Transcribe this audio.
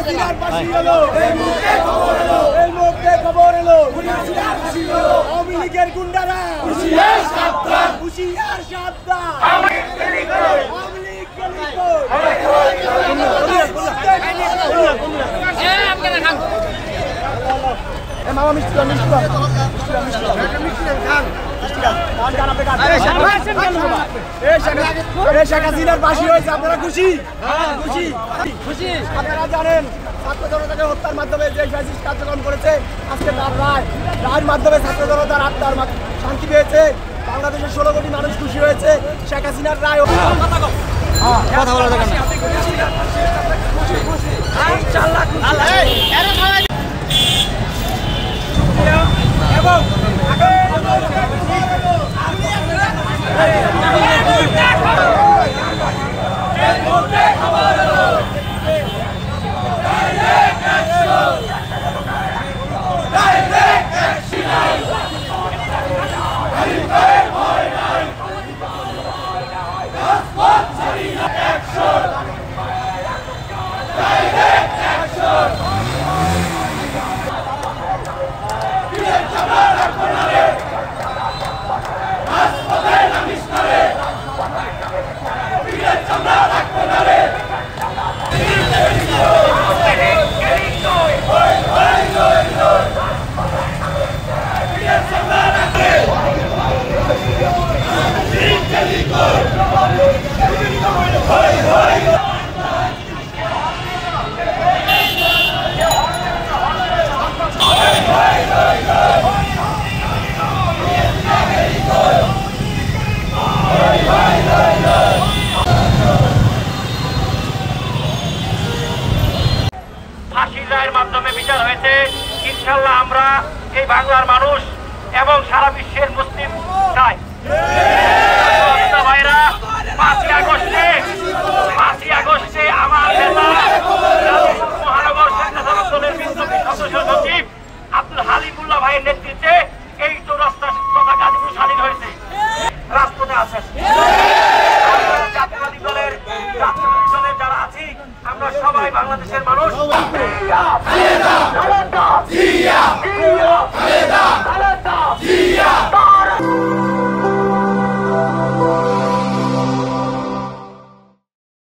হাসিনার ফাঁসি হলো, এই মুহূর্তে খবর এলো, এই মুহূর্তে খবর এলো, হাসিনার ফাঁসি হলো। আওয়ামী লীগের গুন্ডারা হুঁশিয়ার সাবধান, হুঁশিয়ার সাবধান। আওয়ামী লীগ গেলি কই, আওয়ামী লীগ গেলি কই। মামা মিষ্টি খান, মিষ্টি খান, মিষ্টি খান, মিষ্টি খান, খান আপনি খান। শেখ হাসিনার ফাঁসি হয়েছে, আপনারা খুশি? খুশি খুশি। আপনারা জানেন ছাত্র জনতাকে হত্যার মাধ্যমে যে ফ্যাসিস্ট কার্যক্রম করেছে, আজকে তার রায়ের মাধ্যমে ছাত্র জনতার আত্মার শান্তি পেয়েছে। বাংলাদেশের 16 কোটি মানুষ খুশি হয়েছে শেখ হাসিনার রায়। কথা বলা দরকার না। এবং রায়ের মাধ্যমে বিচার হয়েছে। ইনশাআল্লাহ আমরা এই বাংলার মানুষ এবং সারা বিশ্বের মুসলিম চাই। ভাইরা 5ই আগস্টে আমার মহানগর স্বেচ্ছাসেবক দলের বিদ্রোহী সদস্য সচিব আব্দুল হালিমুল্লাহ ভাইয়ের নেতৃত্বে এই চৌরাস্তা তথা গাজীপুর স্বাধীন হয়েছে। রাজপথে আছেন জাতীয়বাদী দলের যারা আছি, আমরা সবাই বাংলাদেশের মানুষ।